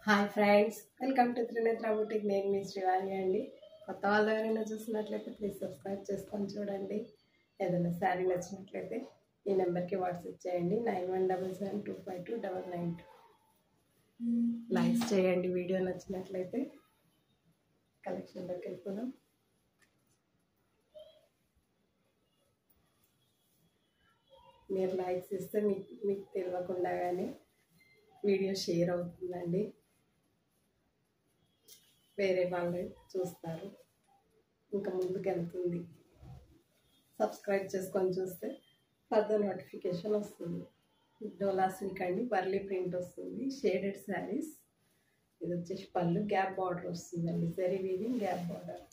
Hi friends, welcome to Trinetra boutique. నేను మీ శ్రీవాణి అండి. కొత్త వాళ్ళు ఎవరైనా చూసినట్లయితే ప్లీజ్ సబ్స్క్రైబ్ చేసుకొని చూడండి. ఏదైనా శారీ నచ్చినట్లయితే ఈ నెంబర్కి వాట్సాప్ చేయండి 9177252992. లైక్స్ చేయండి వీడియో నచ్చినట్లయితే. కలెక్షన్లోకి వెళ్ళిపోదాం. మీరు లైక్స్ ఇస్తే మీకు తెలియకుండానే వీడియో షేర్ అవుతుందండి. వేరే వాళ్ళు చూస్తారు, ఇంకా ముందుకు వెళ్తుంది. సబ్స్క్రైబ్ చేసుకొని చూస్తే ఫర్దర్ నోటిఫికేషన్ వస్తుంది. డోలా సిల్క్ అండి, వర్లీ ప్రింట్ వస్తుంది, షేడెడ్ శారీస్. ఇది వచ్చేసి పళ్ళు, గ్యాప్ బార్డర్ వస్తుందండి, zari weaving gap border.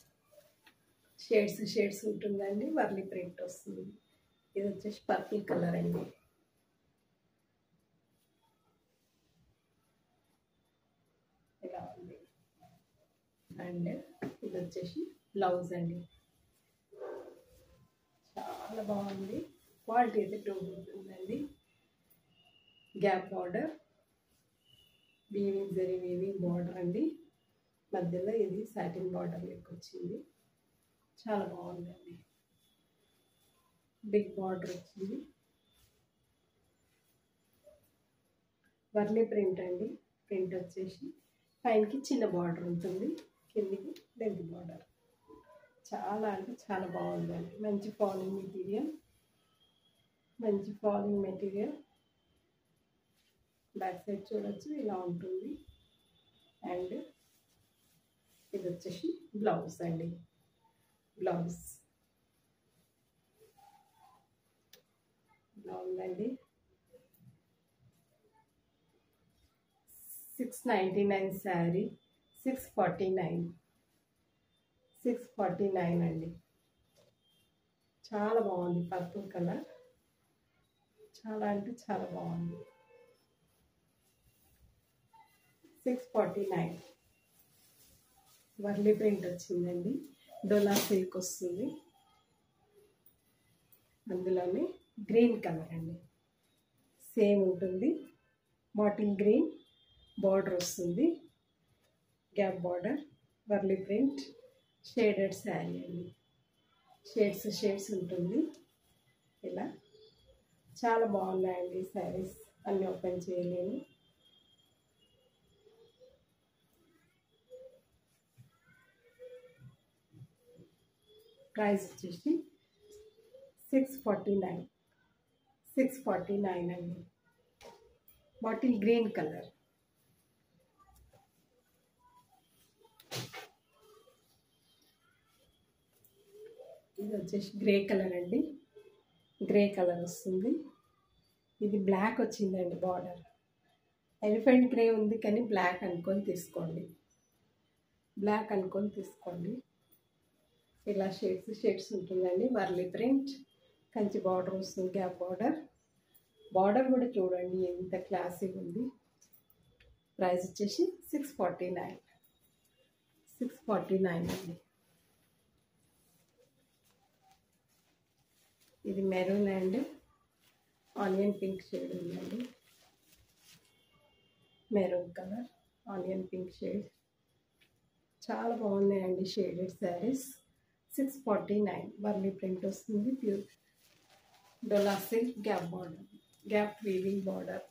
Shades ఉంటుందండి, వర్లీ ప్రింట్ వస్తుంది. ఇది వచ్చేసి పర్పుల్ కలర్ అండి. ఇలా ఉంది. అండ్ ఇది వచ్చేసి బ్లౌజ్ అండి. చాలా బాగుంది, క్వాలిటీ అయితే టూబ్ ఉంటుందండి. Gap border, weaving zari weaving border అండి. మధ్యలో ఇది సాటిన్ బార్డర్ లెక్క వచ్చింది. చాలా బాగుందండి. బిగ్ బార్డర్ వచ్చింది. వర్లీ ప్రింట్ అండి. ప్రింట్ వచ్చేసి పైనకి చిన్న బార్డర్ ఉంటుంది, కిందికి లెంత్ బార్డర్. చాలా అంటే చాలా బాగుందండి. మంచి ఫాలింగ్ మెటీరియల్. బ్యాక్ సైడ్ చూడొచ్చు, ఇలా ఉంటుంది. అండ్ ఇది వచ్చేసి బ్లౌజ్ అండి. బ్లౌజ్ ఇలా ఉందండి. 699 శారీ, 649 అండి. చాలా బాగుంది. పర్పుల్ కలర్ చాలా అంటే చాలా బాగుంది. 649. వర్లీ ప్రింట్ వచ్చిందండి. డోలా సిల్క్ వస్తుంది. అందులోనే గ్రీన్ కలర్ అండి, సేమ్ ఉంటుంది. బాటిల్ గ్రీన్ బార్డర్ వస్తుంది, gap border, Warli print, shaded sari అండి. షేడ్స్ ఉంటుంది. ఇలా చాలా బాగున్నాయండి శారీస్. అన్నీ ఓపెన్ చేయలేము. ప్రైస్ వచ్చేసి 649 అండి. Bottle green colour. ఇది వచ్చేసి గ్రే కలర్ అండి. గ్రే కలర్ వస్తుంది. ఇది బ్లాక్ వచ్చిందండి బార్డర్. ఎలిఫెంట్ గ్రే ఉంది కానీ బ్లాక్ అనుకొని తీసుకోండి. ఇలా షేడ్స్ ఉంటుందండి. వర్లీ ప్రింట్, కంచి బార్డర్ వస్తుంది, గ్యాప్ బార్డర్ కూడా చూడండి ఎంత క్లాసీగా ఉంది. ప్రైస్ వచ్చేసి 649 అండి. ఇది maroon and onion pink shade ఉందండి. Maroon colour, onion pink shade. చాలా బాగున్నాయండి షేడెడ్ శారీస్. 649. వర్లీ ప్రింట్ వస్తుంది. Pure Dola silk, gap weaving border.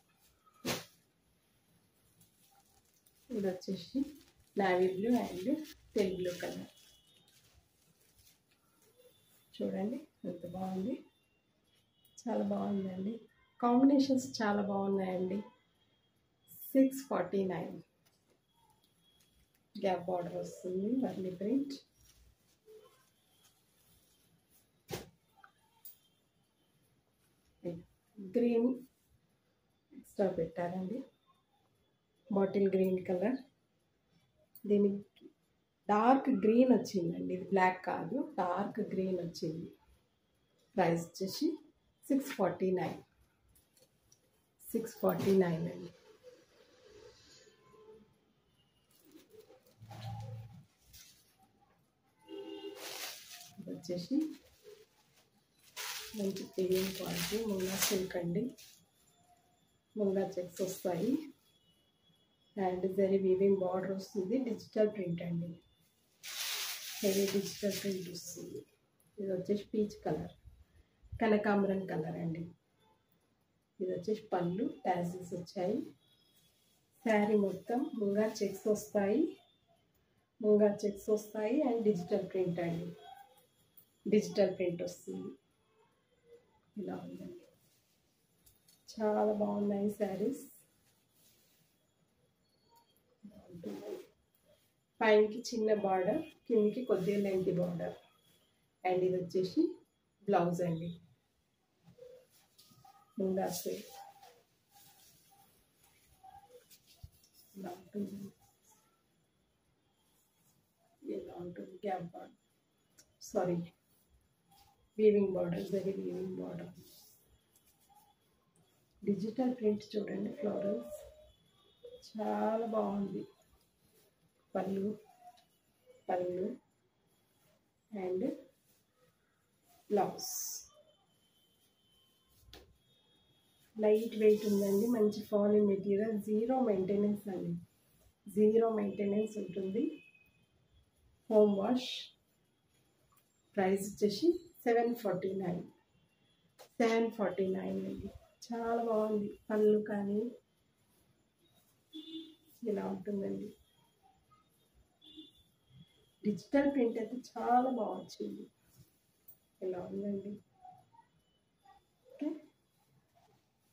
ఇది వచ్చేసి navy blue and teal blue colour. చూడండి ఎంత బాగుంది. చాలా బాగుందండి. కాంబినేషన్స్ చాలా బాగున్నాయండి. 649. గ్యాప్ బార్డర్ వస్తుంది, వర్లీ ప్రింట్. గ్రీన్ ఎక్స్ట్రా పెట్టారండి. Bottle green colour. దీనికి డార్క్ గ్రీన్ వచ్చిందండి. ఇది బ్లాక్ కాదు, డార్క్ గ్రీన్ వచ్చింది. ప్రైస్ వచ్చేసి 649 అండి. ఇది వచ్చేసి మంచి ప్రీమియం క్వాలిటీ ముంగా సిల్క్ అండి. ముంగా చెక్స్ వస్తాయి. అండ్ జరీ వీవింగ్ బార్డర్ వస్తుంది. డిజిటల్ ప్రింట్ అండి, హెవీ డిజిటల్ ప్రింట్ వస్తుంది. ఇది వచ్చేసి పీచ్ కలర్, కనకాంబరం కలర్ అండి. ఇది వచ్చేసి పళ్ళు టాజిల్స్ వచ్చాయి. శారీ మొత్తం ముంగా చెక్స్ వస్తాయి, అండ్ డిజిటల్ ప్రింట్ అండి, డిజిటల్ ప్రింట్ వస్తుంది. ఇలా ఉందండి, చాలా బాగున్నాయి శారీస్. పైనకి చిన్న బార్డర్, కిందికి కొద్దిగా లెంతీ బార్డర్. అండ్ ఇది వచ్చేసి బ్లౌజ్ అండి, ముంగా ఇలా ఉంటుంది. ఇలా ఉంటుంది gap border, sorry weaving border, very weaving border. Digital print చూడండి, ఫ్లోరల్స్ చాలా బాగుంది. పళ్ళు అండ్ బ్లౌజ్ లైట్ వెయిట్ ఉందండి, మంచి ఫాలింగ్ మెటీరియల్, జీరో మెయింటెనెన్స్ అండి, జీరో మెయింటెనెన్స్ ఉంటుంది. Home wash. ప్రైస్ వచ్చేసి 749 అండి. చాలా బాగుంది. పళ్ళు కానీ ఇలా ఉంటుందండి. డిజిటల్ ప్రింట్ అయితే చాలా బాగా వచ్చింది. ఇలా ఉందండి. ఓకే,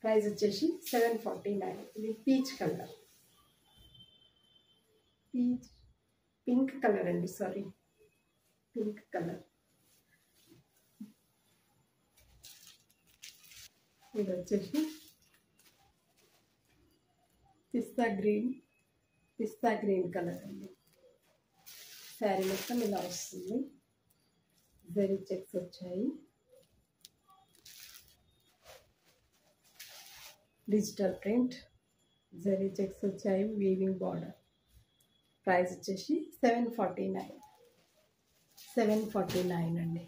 ప్రైస్ వచ్చేసి 749. ఇది పీచ్ కలర్, పింక్ కలర్ అండి, సారీ పింక్ కలర్. ఇది వచ్చేసి పిస్తా గ్రీన్ కలర్ అండి. శారీ మొత్తం ఇలా వస్తుంది. జరీ చెక్స్ వచ్చాయి. డిజిటల్ ప్రింట్, జరీ చెక్స్ వచ్చాయి, వీవింగ్ బార్డర్. ప్రైస్ వచ్చేసి 749 అండి.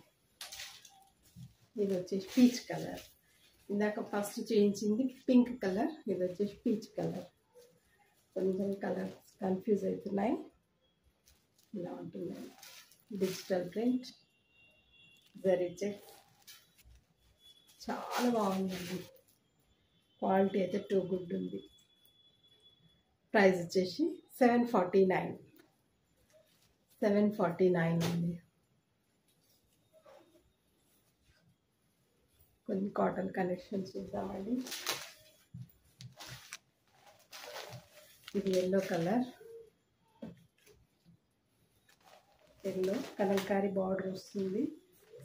ఇది వచ్చేసి పీచ్ కలర్. ఇందాక ఫస్ట్ చేయించింది పింక్ కలర్, ఇది వచ్చేసి పీచ్ కలర్. కొంచెం కలర్ కన్ఫ్యూజ్ అవుతున్నాయి. ఇలా ఉంటుందండి. డిజిటల్ ప్రింట్, జరీ చెక్, చాలా బాగుందండి. క్వాలిటీ అయితే టూ గుడ్ ఉంది. ప్రైస్ వచ్చేసి 749 అండి. కొన్ని కాటన్ కలెక్షన్స్ చూద్దామండి. ఇది yellow colour, yellow Kalamkari border వస్తుంది.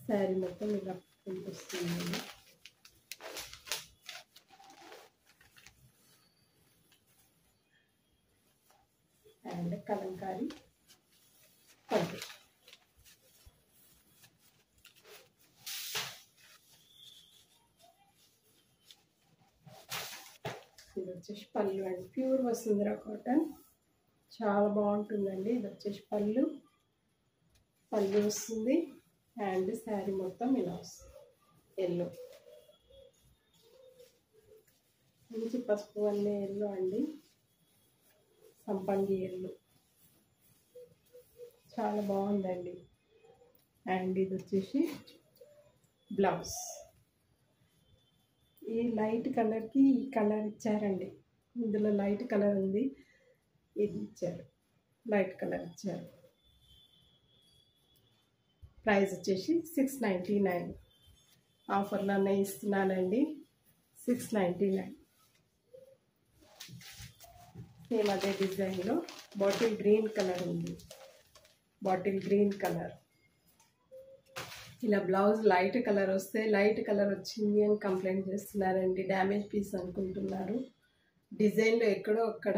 శారీ మొత్తం ఇలా ప్రింట్ వస్తుంది. అండ్ కలంకారీ పట్టు. ఇది వచ్చేసి పళ్ళు అండి, ప్యూర్ వసుంధర కాటన్, చాలా బాగుంటుందండి. ఇది వచ్చేసి పళ్ళు వస్తుంది. అండ్ శారీ మొత్తం ఇలా వస్తుంది. ఎల్లో, మంచి పసుపు వల్లే ఎల్లో అండి, సంపంగి ఎల్లో, చాలా బాగుందండి. అండ్ ఇది వచ్చేసి బ్లౌజ్. ఈ లైట్ కలర్కి ఈ కలర్ ఇచ్చారండి. ఇందులో లైట్ కలర్ ఉంది, ఇది ఇచ్చారు, లైట్ కలర్ ఇచ్చారు. ప్రైస్ వచ్చేసి 699. ఆఫర్లోనే ఇస్తున్నానండి, 699. సేమ్ అదే డిజైన్లో బాటిల్ గ్రీన్ కలర్ ఉంది, బాటిల్ గ్రీన్ కలర్. ఇలా బ్లౌజ్ లైట్ కలర్ వస్తే లైట్ కలర్ వచ్చింది అని కంప్లైంట్ చేస్తున్నారండి, డ్యామేజ్ పీస్ అనుకుంటున్నారు. డిజైన్లో ఎక్కడో అక్కడ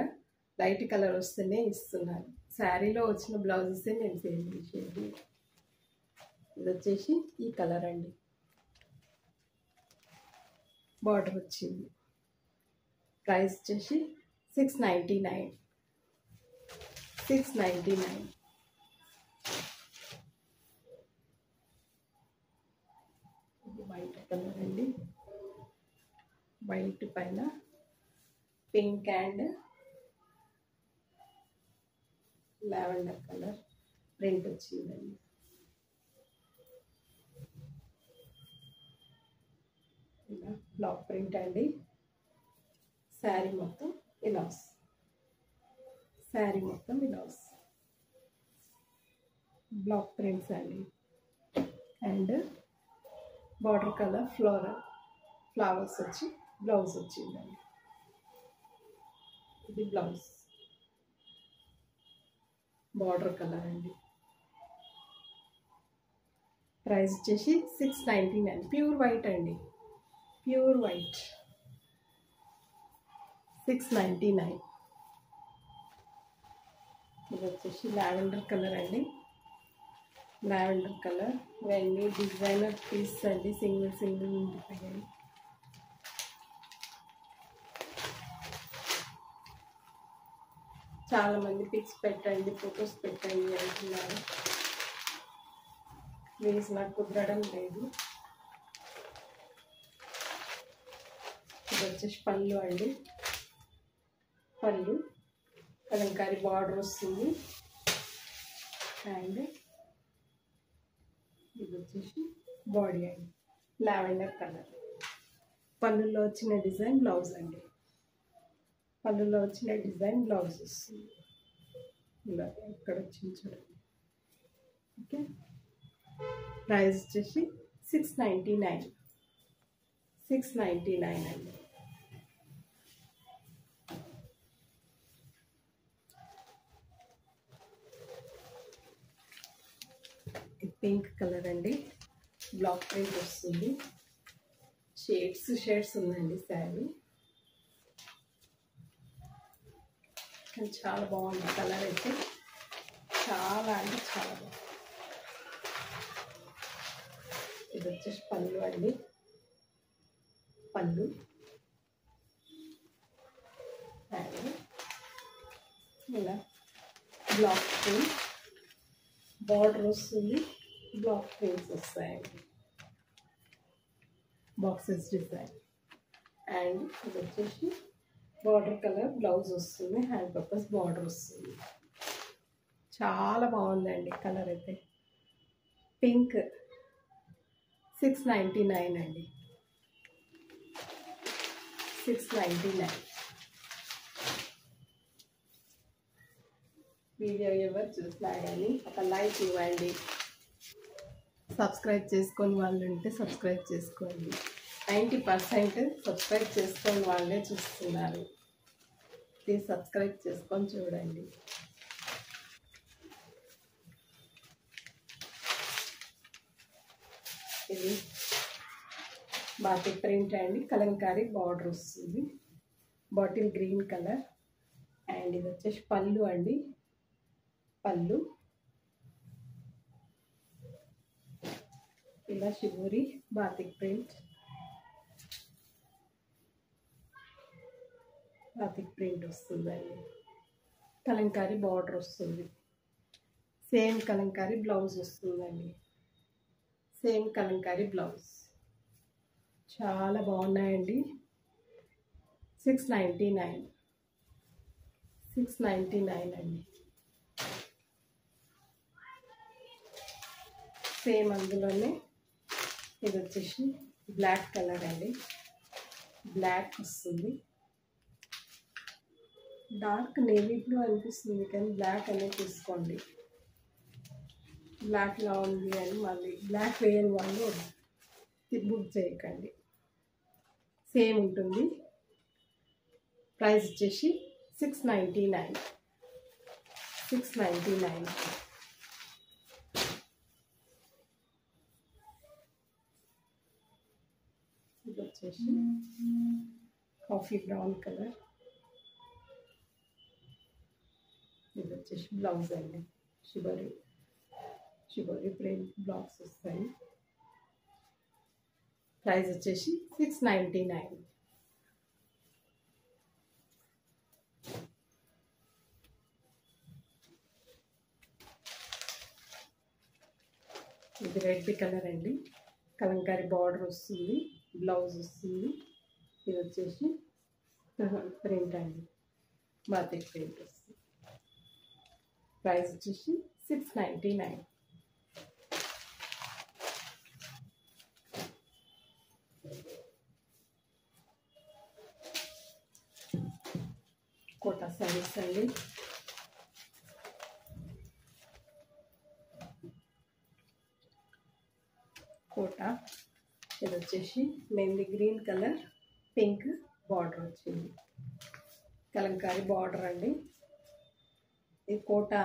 లైట్ కలర్ వస్తేనే ఇస్తున్నారు. శారీలో వచ్చిన బ్లౌజెసే నేను సేల్ చేసేది. ఇది వచ్చేసి ఈ కలర్ అండి, బార్డర్ వచ్చింది. ప్రైస్ వచ్చేసి 699. ఇది వైట్ కలర్ అండి, వైట్ పైన pink and lavender colour print వచ్చిందండి. ఇలా బ్లాక్ ప్రింట్ అండి. శారీ మొత్తం ఇలా వస్తుంది. శారీ మొత్తం ఇలా వస్తుంది. బ్లాక్ ప్రింట్స్ అండి. అండ్ బార్డర్ కలర్ ఫ్లవర్స్ వచ్చి బ్లౌజ్ వచ్చిందండి. ఇది బ్లౌజ్ బార్డర్ కలర్ అండి. ప్రైస్ వచ్చేసి 699. ప్యూర్ వైట్ అండి. Pure white 699. ఇది వచ్చేసి లావెండర్ కలర్ అండి. లావెండర్ కలర్ ఇవన్నీ డిజైనర్ పీస్ అండి. సింగిల్ ఉండిపోయాయి. చాలామంది పిక్స్ పెట్టండి, ఫొటోస్ పెట్టండి అంటున్నారు. ప్లీజ్ నాకు కుదరడం లేదు. ఇది వచ్చేసి పళ్ళు అండి. పళ్ళు కలంకారీ బార్డర్ వస్తుంది. అండ్ ఇది వచ్చేసి బాడీ అండి. లావెండర్ కలర్ పళ్ళులో వచ్చిన డిజైన్ బ్లౌజ్ అండి. పళ్ళులో వచ్చిన డిజైన్ బ్లౌజ్ వస్తుంది. ఇలా ఎక్కడ వచ్చింది చూడండి. ఓకే. ప్రైస్ వచ్చేసి 699. 699 అండి. పింక్ కలర్ అండి. బ్లాక్ ప్రింట్ వస్తుంది. షేడ్స్ ఉందండి శారీ. కానీ చాలా బాగుంది కలర్ అయితే. చాలా అంటే చాలా బాగుంది. ఇది వచ్చేసి పళ్ళు అండి. పళ్ళు అండ్ ఇలా బ్లాక్ ప్రింట్ బార్డర్ వస్తుంది. బ్లాక్ ప్రింట్స్ వస్తాయండి. Boxes design. అండ్ ఇది వచ్చేసి బార్డర్ కలర్ బ్లౌజ్ వస్తుంది. హ్యాండ్ పర్పస్ బార్డర్ వస్తుంది. చాలా బాగుందండి కలర్ అయితే. పింక్ 699 అండి. 699. వీడియో ఎవరు చూసినా కానీ ఒక లైక్ ఇవ్వండి. సబ్స్క్రైబ్ చేసుకొని వాళ్ళు ఉంటే సబ్స్క్రైబ్ చేసుకోండి. 90% సబ్స్క్రైబ్ చేసుకొని వాళ్ళే చూస్తున్నారు. ప్లీజ్ సబ్స్క్రైబ్ చేసుకొని చూడండి. ఇది బాటిల్ ప్రింట్ అండి. కలంకారీ బార్డర్ వస్తుంది. Bottle green colour. అండ్ ఇది వచ్చేసి పళ్ళు అండి. పళ్ళు ఇలా shibori batik print. Batik print వస్తుందండి. కలంకారీ బార్డర్ వస్తుంది. సేమ్ కలంకారీ బ్లౌజ్ వస్తుందండి. Same Kalamkari blouse. చాలా బాగున్నాయండి. 699. 699 అండి. సేమ్ అందులోనే ఇది వచ్చేసి బ్లాక్ కలర్ అండి. బ్లాక్ వస్తుంది. డార్క్ నేవీ బ్లూ అనిపిస్తుంది కానీ బ్లాక్ అనేది తీసుకోండి. బ్లాక్లా ఉంది అని మళ్ళీ బ్లాక్ వేయని వాళ్ళు బుక్ చేయకండి. సేమ్ ఉంటుంది. ప్రైస్ వచ్చేసి 699. 699. ఇది వచ్చేసి కాఫీ బ్రౌన్ కలర్. ఇది వచ్చేసి బ్లౌజ్ అండి. షిబోరి ప్రింట్ బ్లౌజ్ వస్తాయి. ప్రైస్ వచ్చేసి 699. ఇది రెడ్ కలర్ అండి. కలంకారీ బార్డర్ వస్తుంది. బ్లౌజ్ వస్తుంది. ఇది వచ్చేసి ప్రింట్ అండి. బాతిక్ ప్రింట్ వస్తుంది. ప్రైస్ వచ్చేసి 699. కోటా శారీస్ అండి. కోటా ఇది వచ్చేసి mehndi green colour pink border వచ్చింది. కలంకారీ బార్డర్ అండి. ఇది కోటా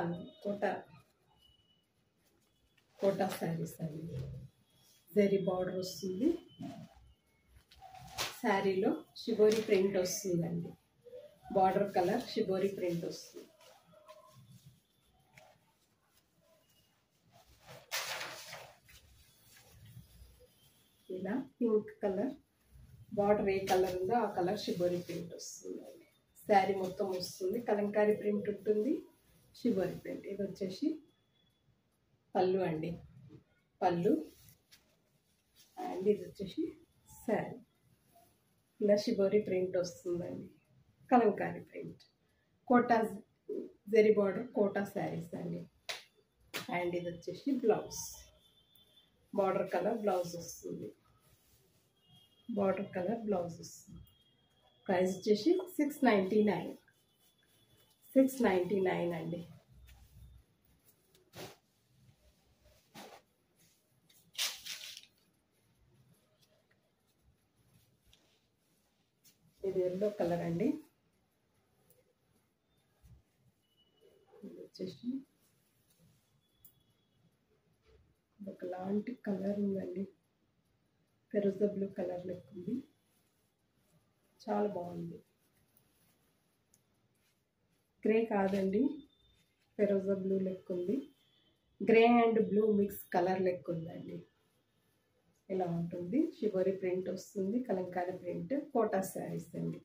కోటా శారీస్ అండి. జరీ బార్డర్ వస్తుంది. శారీలో షిబోరి ప్రింట్ వస్తుందండి. బార్డర్ కలర్ షిబోరి ప్రింట్ వస్తుంది. ఇలా పింక్ కలర్ బార్డర్ ఏ కలర్ ఉందో ఆ కలర్ షిబోరి ప్రింట్ వస్తుందండి. శారీ మొత్తం వస్తుంది. కలంకారీ ప్రింట్ ఉంటుంది, షిబోరి ప్రింట్. ఇది వచ్చేసి పళ్ళు అండి. పళ్ళు అండ్ ఇది వచ్చేసి శారీ. ఇలా షిబోరి ప్రింట్ వస్తుందండి. కలంకారీ ప్రింట్. కోటా జరీ బార్డర్ కోటా శారీస్ అండి. అండ్ ఇది వచ్చేసి బ్లౌజ్. బార్డర్ కలర్ బ్లౌజ్ వస్తుంది. బార్డర్ కలర్ బ్లౌజ్ వస్తుంది. ప్రైస్ వచ్చేసి 699. 699 అండి. ఇది ఎల్లో కలర్ అండి. ఇది వచ్చేసి ఒకలాంటి కలర్ ఉందండి. ఫెరోజా బ్లూ కలర్ లెక్క ఉంది. చాలా బాగుంది. గ్రే కాదండి, ఫెరోజా బ్లూ లెక్క ఉంది. Grey and blue mix colour లెక్క ఉందండి. ఇలా ఉంటుంది. షిబోరి ప్రింట్ వస్తుంది. కలంకారీ ప్రింట్. కోటా శారీస్ అండి.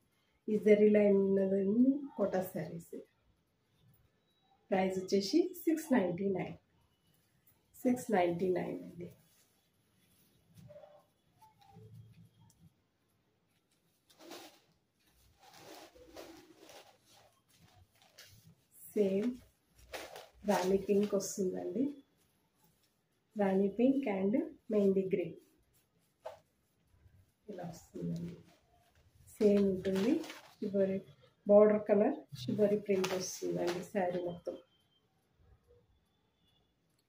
ఈ జరీ లైన్ ఉన్నదండి కోటా శారీస్. ప్రైస్ వచ్చేసి 699. 699 అండి. సేమ్ రాణి పింక్ వస్తుందండి. రాణి పింక్ అండ్ మెహందీ గ్రీన్ ఇలా వస్తుందండి. సేమ్ ఉంటుంది. Shibori border colour shibori print వస్తుందండి. శారీ మొత్తం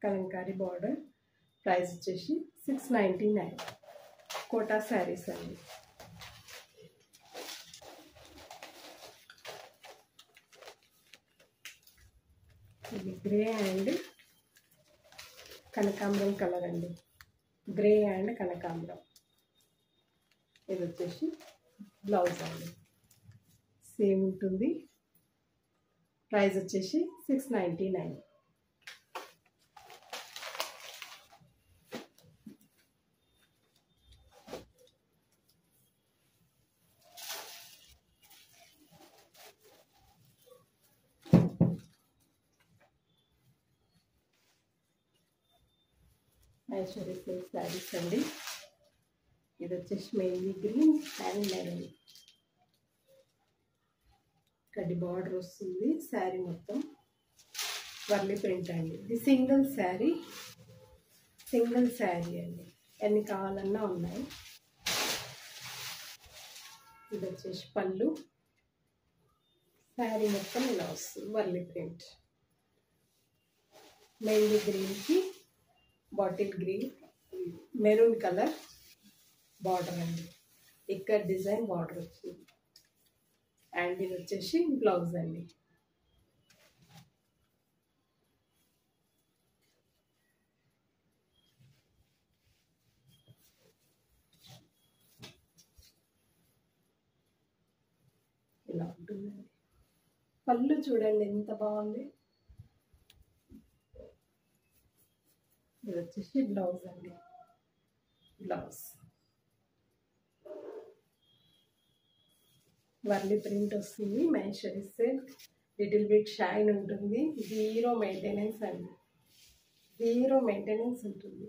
కలంకారీ బార్డర్. ప్రైస్ వచ్చేసి 699. కోటా శారీస్ అండి. ఇది గ్రే అండ్ కనకాంబరం కలర్ అండి. గ్రే అండ్ కనకాంబరం. ఇది వచ్చేసి బ్లౌజ్ అండి. సేమ్ ఉంటుంది. ప్రైస్ వచ్చేసి 699. ఐశ్వర్య సిల్క్ శారీస్ అండి. ఇది వచ్చేసి మెహందీ గ్రీన్ అండ్ మెరూన్. కడ్డీ బార్డర్ వస్తుంది. శారీ మొత్తం వర్లీ ప్రింట్ అండి. ఇది సింగిల్ శారీ అండి. ఎన్ని కావాలన్నా ఉన్నాయి. ఇది వచ్చేసి పళ్ళు. శారీ మొత్తం ఇలా వస్తుంది. వర్లీ ప్రింట్. మెహందీ గ్రీన్కి bottle green maroon colour border అండి. ఇక్కడ డిజైన్ బార్డర్ వచ్చింది. అండ్ ఇది వచ్చేసి బ్లౌజ్ అండి. ఇలా ఉంటుందండి. పళ్ళు చూడండి ఎంత బాగుంది. ఇది వచ్చేసి బ్లౌజ్ అండి. బ్లౌజ్ వర్లీ ప్రింట్ వస్తుంది. Maheshwari silk. Little bit shine ఉంటుంది. జీరో మెయింటెనెన్స్ అండి. జీరో మెయింటెనెన్స్ ఉంటుంది.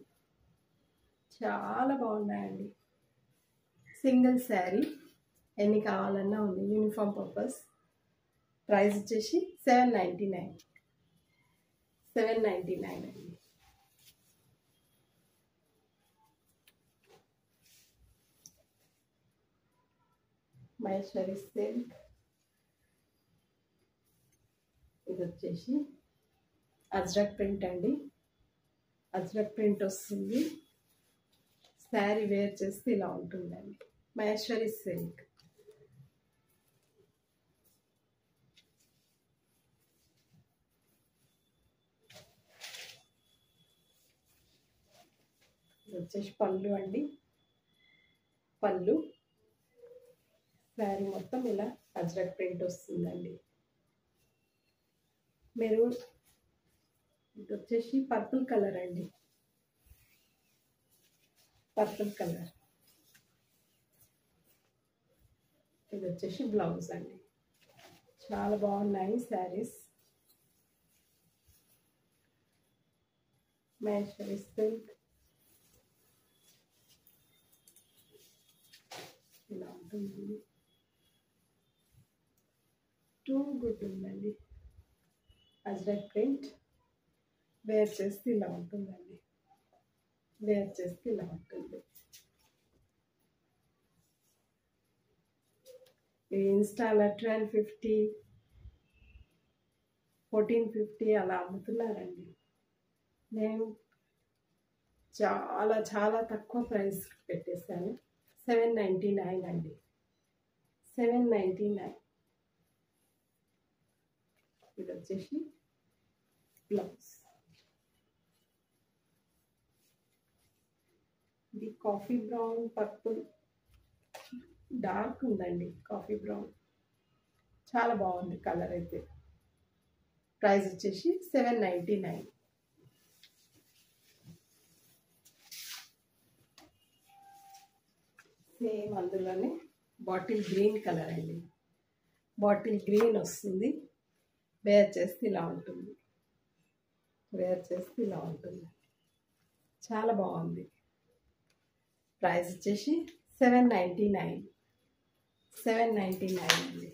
చాలా బాగున్నాయండి. సింగిల్ శారీ ఎన్ని కావాలన్నా ఉంది. Uniform purpose. ప్రైస్ వచ్చేసి 799. 799 అండి. మహేశ్వరి సిల్క్. ఇది వచ్చేసి అజ్రక్ ప్రింట్ అండి. అజ్రక్ ప్రింట్ వస్తుంది. శారీ వేర్ చేస్తే ఇలా ఉంటుందండి. మహేశ్వరి సిల్క్. ఇది వచ్చేసి పళ్ళు అండి. పళ్ళు శారీ మొత్తం ఇలా అజ్రక్ ప్రింట్ వస్తుందండి. మెరూన్. ఇది వచ్చేసి పర్పుల్ కలర్ అండి. Purple colour. ఇది వచ్చేసి బ్లౌజ్ అండి. చాలా బాగున్నాయి శారీస్. మహేశ్వరి సిల్క్ ఇలా ఉంటుంది. టూ గుడ్ ఉందండి. అజ్రక్ ప్రింట్. వేర్ చేస్తే ఇలా ఉంటుందండి. వేర్ చేస్తే ఇలా ఉంటుంది. ఇది ఇన్స్టాలో 1250 1450 అలా అమ్ముతున్నారండి. నేను చాలా చాలా తక్కువ ప్రైస్ పెట్టేశాను. 799 అండి. 799. ఇది వచ్చేసి బ్లౌజ్. ఇది కాఫీ బ్రౌన్ పర్పుల్ డార్క్ ఉందండి. కాఫీ బ్రౌన్ చాలా బాగుంది కలర్ అయితే. ప్రైస్ వచ్చేసి 799. సేమ్ అందులోనే బాటిల్ గ్రీన్ కలర్ అండి. బాటిల్ గ్రీన్ వస్తుంది. వేర్ చేస్తే ఇలా ఉంటుంది. వేర్ చేస్తే ఇలా ఉంటుంది. చాలా బాగుంది. ప్రైస్ వచ్చేసి 799. 799 అండి.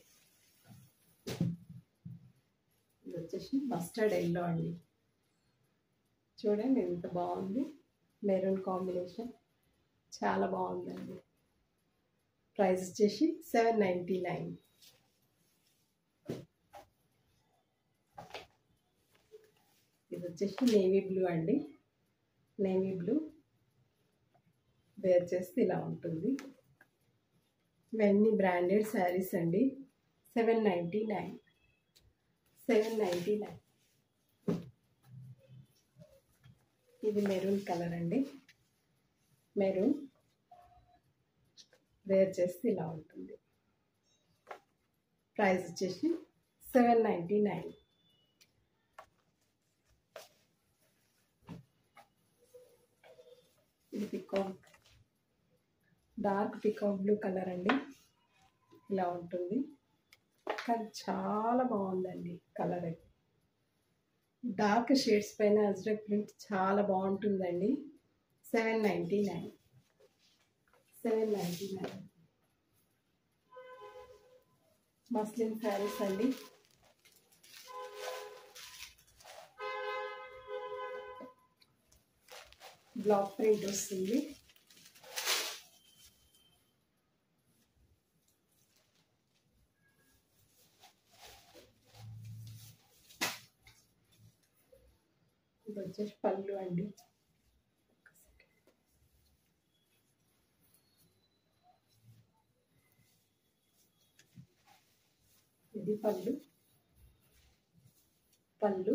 ఇది వచ్చేసి మస్టర్డ్ ఎల్లో అండి. చూడండి ఎంత బాగుంది. మెరూన్ కాంబినేషన్ చాలా బాగుందండి. ప్రైస్ వచ్చేసి 799. ఇది వచ్చేసి నేవీ బ్లూ అండి. Navy blue. వేర్ చేస్తే ఇలా ఉంటుంది. ఇవన్నీ బ్రాండెడ్ శారీస్ అండి. 799. 799. ఇది మెరూన్ కలర్ అండి. మెరూన్. వేర్ చేస్తే ఇలా ఉంటుంది. ప్రైస్ వచ్చేసి 799. ఇది peacock. Dark peacock blue colour అండి. ఇలా ఉంటుంది. కానీ చాలా బాగుందండి కలర్ అయితే. డార్క్ షేడ్స్ పైన అజ్రక్ ప్రింట్ చాలా బాగుంటుందండి. 799. 799. మస్లిన్ శారీస్ అండి. బ్లాక్ ప్రింట్ వస్తుంది. ఇది వచ్చేసి పళ్ళు అండి. ఇది పళ్ళు. పళ్ళు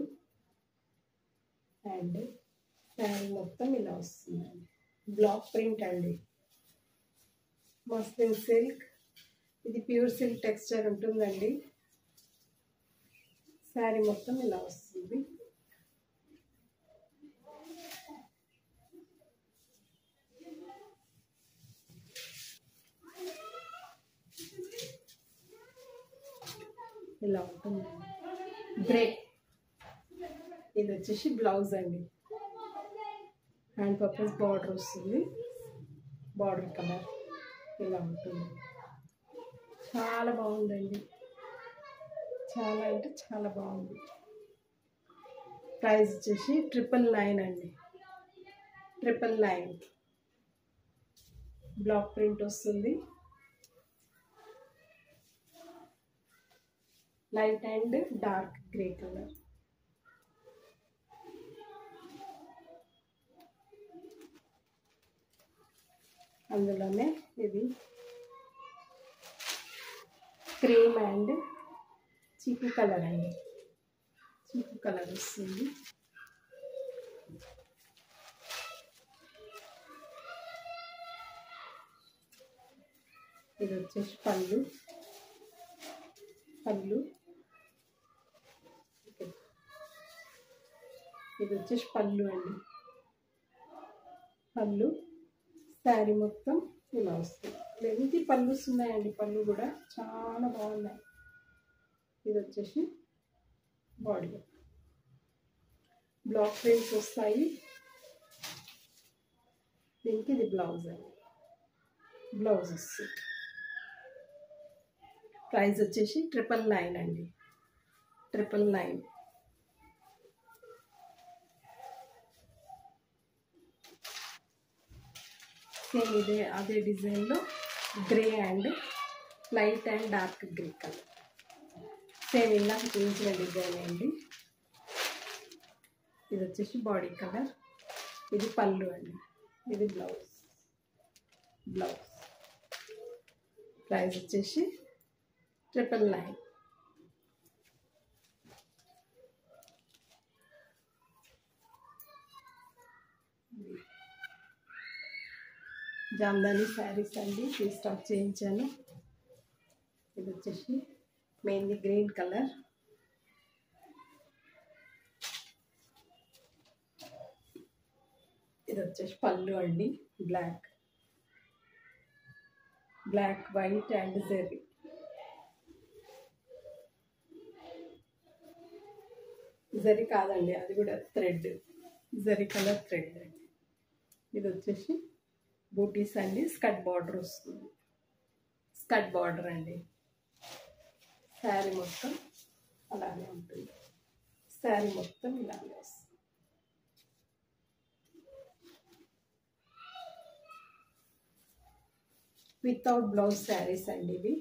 అండ్ శారీ మొత్తం ఇలా వస్తుందండి. బ్లాక్ ప్రింట్ అండి. Muslin silk. ఇది ప్యూర్ సిల్క్ టెక్స్చర్ ఉంటుందండి. శారీ మొత్తం ఇలా వస్తుంది. ఇలా ఉంటుంది. గ్రే. ఇది వచ్చేసి బ్లౌజ్ అండి. హ్యాండ్ పర్పస్ బార్డర్ వస్తుంది. బార్డర్ కలర్ ఇలా ఉంటుంది. చాలా బాగుందండి. చాలా అంటే చాలా బాగుంది. ప్రైస్ వచ్చేసి 999 అండి. 999 బ్లాక్ ప్రింట్ వస్తుంది. Light and dark grey colour. అందులోనే ఇది క్రీమ్ అండ్ చీకు కలర్ అండి. చీకు కలర్ వస్తుంది. ఇది వచ్చేసి పళ్ళు. ఇది వచ్చేసి పళ్ళు అండి. పళ్ళు శారీ మొత్తం ఇలా వస్తుంది. లెంతీ పళ్ళు ఉన్నాయండి. పళ్ళు కూడా చాలా బాగున్నాయి. ఇది వచ్చేసి బాడీ. బ్లాక్ ప్రింట్స్ వస్తాయి. దీనికి ఇది బ్లౌజ్ అండి. బ్లౌజ్ వస్తుంది. ప్రైస్ వచ్చేసి 999 అండి. 999. సేమ్ అదే డిజైన్లో grey and light and dark grey colour. Same ఇందాక చూపించిన డిజైన్ అండి. ఇది వచ్చేసి బాడీ కలర్. ఇది పళ్ళు అండి. ఇది బ్లౌజ్. ప్రైస్ వచ్చేసి 999. జామ్దాని శారీస్ అండి. స్టాక్ చేయించాను. ఇది వచ్చేసి మెయిన్లీ గ్రీన్ కలర్. ఇది వచ్చేసి పళ్ళు అండి. బ్లాక్, వైట్ అండ్ జెర్రీ. జరీ కాదండి, అది కూడా థ్రెడ్. జరీ కలర్ థ్రెడ్ అండి. ఇది వచ్చేసి బూటీస్ అండి. స్కర్ట్ బార్డర్ వస్తుంది. స్కర్ట్ బార్డర్ అండి. శారీ మొత్తం అలానే ఉంటుంది. శారీ మొత్తం ఇలానే వస్తుంది. వితౌట్ బ్లౌజ్ శారీస్ అండి ఇవి.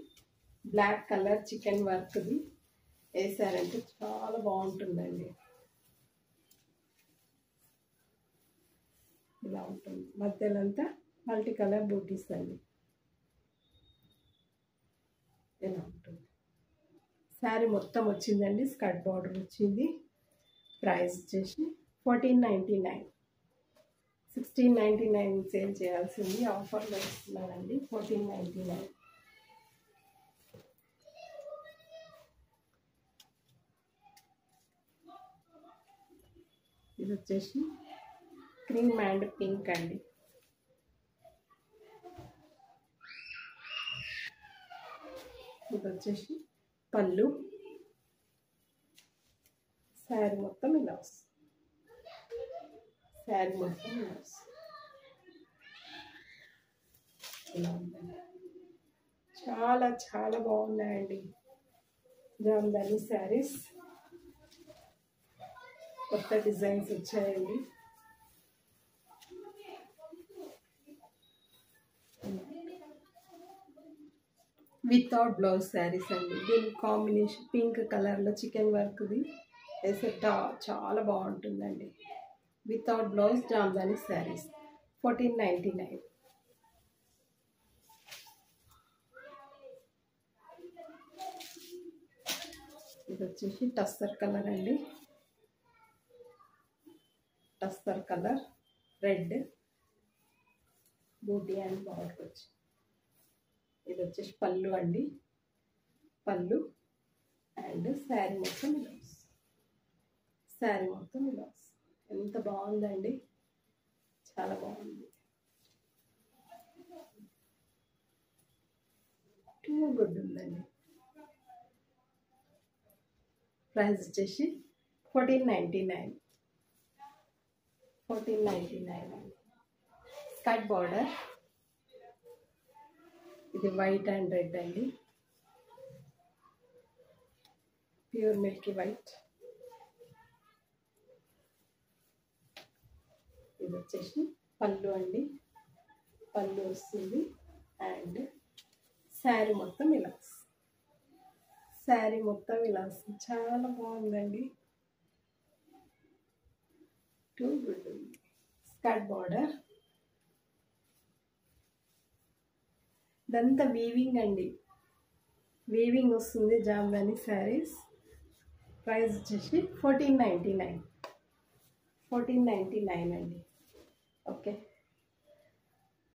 బ్లాక్ కలర్ చికెన్ వర్క్ది వేసారంటే చాలా బాగుంటుందండి. ఇలా ఉంటుంది. మధ్యలో అంతా మల్టీ కలర్ బూటీస్ అండి. ఇలా ఉంటుంది. శారీ మొత్తం వచ్చిందండి. స్కర్ట్ బార్డర్ వచ్చింది. ప్రైస్ వచ్చేసి 1499. 1699 సేల్ చేయాల్సింది. ఆఫర్లో ఇస్తున్నానండి. 1499. ఇది వచ్చేసి క్రీమ్ అండ్ పింక్ అండి. ఇది వచ్చేసి పళ్ళు. శారీ మొత్తం ఇలా వస్తుంది. శారీ మొత్తం ఇలా వస్తుంది. ఇలా ఉందండి. చాలా చాలా బాగున్నాయండి జామ్దాని శారీస్. కొత్త డిజైన్స్ వచ్చాయండి. వితౌట్ బ్లౌజ్ శారీస్ అండి. దీని కాంబినేషన్ పింక్ కలర్లో చికెన్ వర్క్ది వేసే చాలా బాగుంటుందండి. Without blouse Jamdani saris 1499. ఇది వచ్చేసి టస్సర్ కలర్ అండి. Tussar colour red buti and border వచ్చి. ఇది వచ్చేసి పళ్ళు అండి. పళ్ళు అండ్ శారీ మొత్తం ఇలా వస్తుంది. శారీ మొత్తం ఇలా వస్తుంది. ఎంత బాగుందండి. చాలా బాగుంది. టూ గుడ్ ఉందండి. ప్రైస్ వచ్చేసి 1499. 1499 అండి. Skirt border. ఇది వైట్ అండ్ రెడ్ అండి. Pure Milky white. ఇది వచ్చేసి పళ్ళు అండి, పళ్ళు వస్తుంది. అండ్ శారీ మొత్తం ఇలా వస్తుంది, శారీ మొత్తం ఇలా వస్తుంది. చాలా బాగుందండి. టూ గుడ్ ఉంది. స్కర్ట్ బార్డర్, ఇదంతా వీవింగ్ అండి, వీవింగ్ వస్తుంది. జామ్దాని శారీస్. ప్రైస్ వచ్చేసి 1499 అండి. ఓకే.